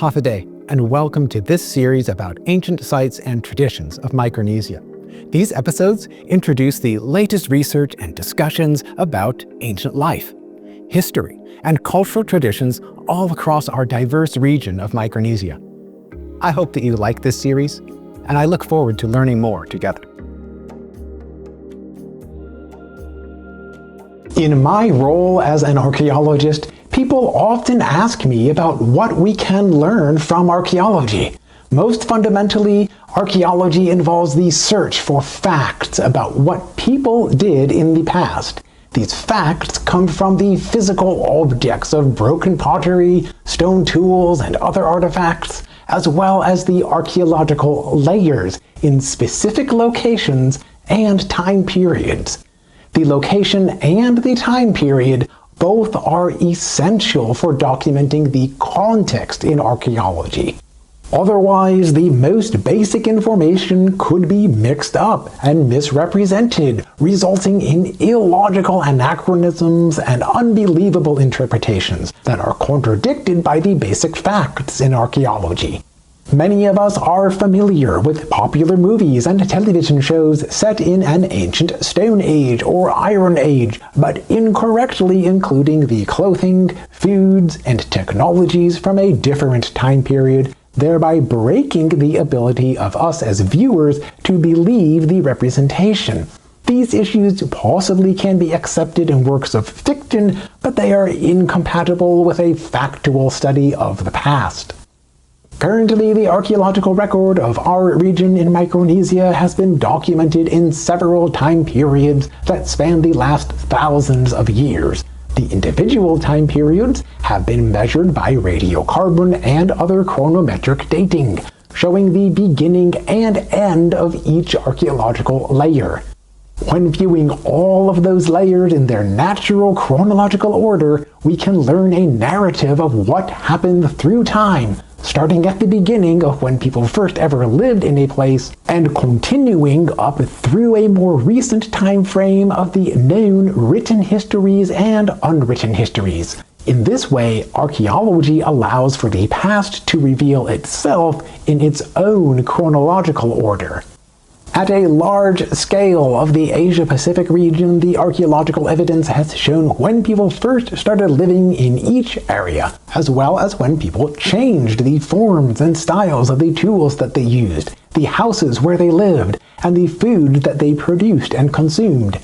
Hafa and welcome to this series about ancient sites and traditions of Micronesia. These episodes introduce the latest research and discussions about ancient life, history, and cultural traditions all across our diverse region of Micronesia. I hope that you like this series, and I look forward to learning more together. In my role as an archaeologist, people often ask me about what we can learn from archaeology. Most fundamentally, archaeology involves the search for facts about what people did in the past. These facts come from the physical objects of broken pottery, stone tools, and other artifacts, as well as the archaeological layers in specific locations and time periods. The location and the time period both are essential for documenting the context in archaeology. Otherwise, the most basic information could be mixed up and misrepresented, resulting in illogical anachronisms and unbelievable interpretations that are contradicted by the basic facts in archaeology. Many of us are familiar with popular movies and television shows set in an ancient Stone Age or Iron Age, but incorrectly including the clothing, foods, and technologies from a different time period, thereby breaking the ability of us as viewers to believe the representation. These issues possibly can be accepted in works of fiction, but they are incompatible with a factual study of the past. Currently, the archaeological record of our region in Micronesia has been documented in several time periods that span the last thousands of years. The individual time periods have been measured by radiocarbon and other chronometric dating, showing the beginning and end of each archaeological layer. When viewing all of those layers in their natural chronological order, we can learn a narrative of what happened through time, starting at the beginning of when people first ever lived in a place and continuing up through a more recent time frame of the known written histories and unwritten histories. In this way, archaeology allows for the past to reveal itself in its own chronological order. At a large scale of the Asia-Pacific region, the archaeological evidence has shown when people first started living in each area, as well as when people changed the forms and styles of the tools that they used, the houses where they lived, and the food that they produced and consumed.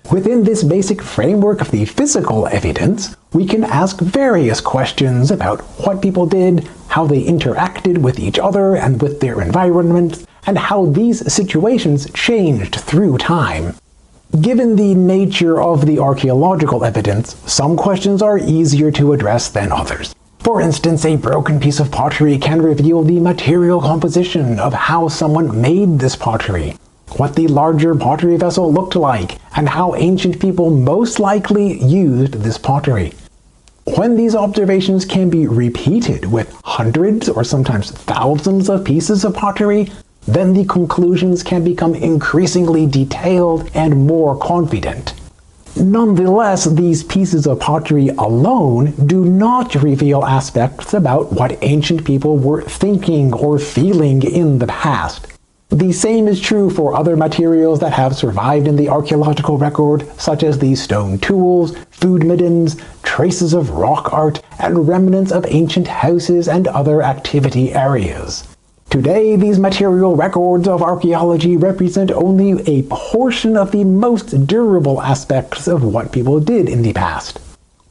Within this basic framework of the physical evidence, we can ask various questions about what people did, how they interacted with each other and with their environment, and how these situations changed through time. Given the nature of the archaeological evidence, some questions are easier to address than others. For instance, a broken piece of pottery can reveal the material composition of how someone made this pottery, what the larger pottery vessel looked like, and how ancient people most likely used this pottery. When these observations can be repeated with hundreds or sometimes thousands of pieces of pottery, then the conclusions can become increasingly detailed and more confident. Nonetheless, these pieces of pottery alone do not reveal aspects about what ancient people were thinking or feeling in the past. The same is true for other materials that have survived in the archaeological record, such as the stone tools, food middens, traces of rock art, and remnants of ancient houses and other activity areas. Today, these material records of archaeology represent only a portion of the most durable aspects of what people did in the past.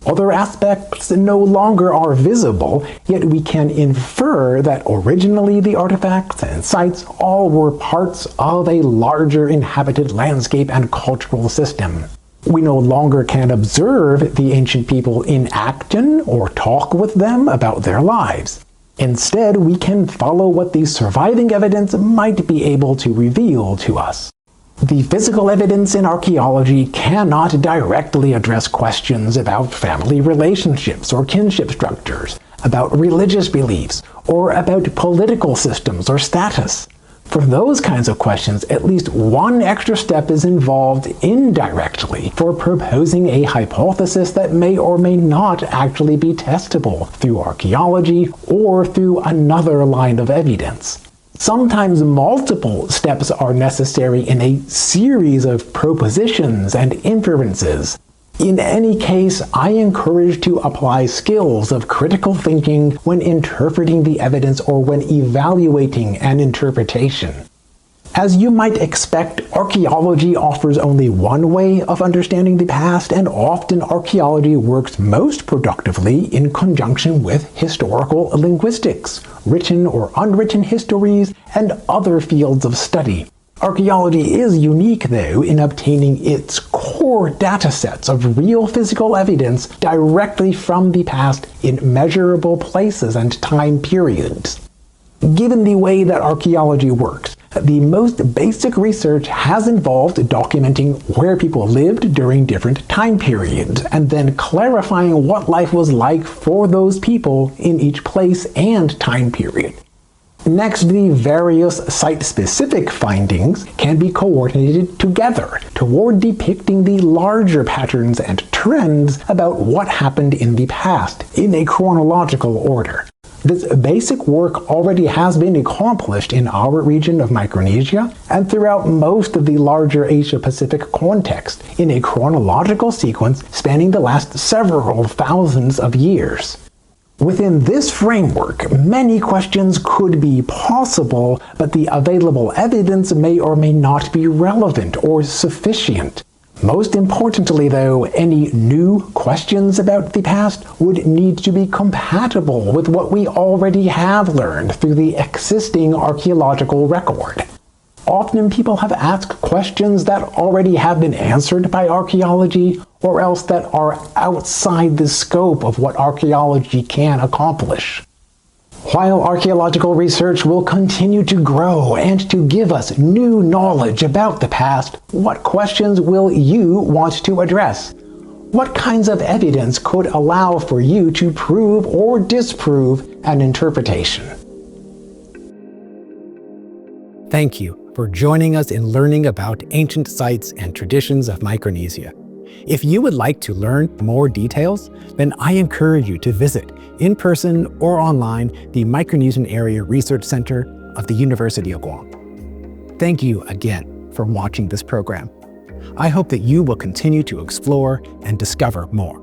Other aspects no longer are visible, yet we can infer that originally the artifacts and sites all were parts of a larger inhabited landscape and cultural system. We no longer can observe the ancient people in action or talk with them about their lives. Instead, we can follow what the surviving evidence might be able to reveal to us. The physical evidence in archaeology cannot directly address questions about family relationships or kinship structures, about religious beliefs, or about political systems or status. For those kinds of questions, at least one extra step is involved indirectly for proposing a hypothesis that may or may not actually be testable through archaeology or through another line of evidence. Sometimes multiple steps are necessary in a series of propositions and inferences. In any case, I encourage to apply skills of critical thinking when interpreting the evidence or when evaluating an interpretation. As you might expect, archaeology offers only one way of understanding the past, and often archaeology works most productively in conjunction with historical linguistics, written or unwritten histories, and other fields of study. Archaeology is unique, though, in obtaining its core datasets of real physical evidence directly from the past in measurable places and time periods. Given the way that archaeology works, the most basic research has involved documenting where people lived during different time periods, and then clarifying what life was like for those people in each place and time period. Next, the various site-specific findings can be coordinated together toward depicting the larger patterns and trends about what happened in the past in a chronological order. This basic work already has been accomplished in our region of Micronesia and throughout most of the larger Asia-Pacific context in a chronological sequence spanning the last several thousands of years. Within this framework, many questions could be possible, but the available evidence may or may not be relevant or sufficient. Most importantly, though, any new questions about the past would need to be compatible with what we already have learned through the existing archaeological record. Often people have asked questions that already have been answered by archaeology, or else that are outside the scope of what archaeology can accomplish. While archaeological research will continue to grow and to give us new knowledge about the past, what questions will you want to address? What kinds of evidence could allow for you to prove or disprove an interpretation? Thank you for joining us in learning about ancient sites and traditions of Micronesia. If you would like to learn more details, then I encourage you to visit, in person or online, the Micronesian Area Research Center of the University of Guam. Thank you again for watching this program. I hope that you will continue to explore and discover more.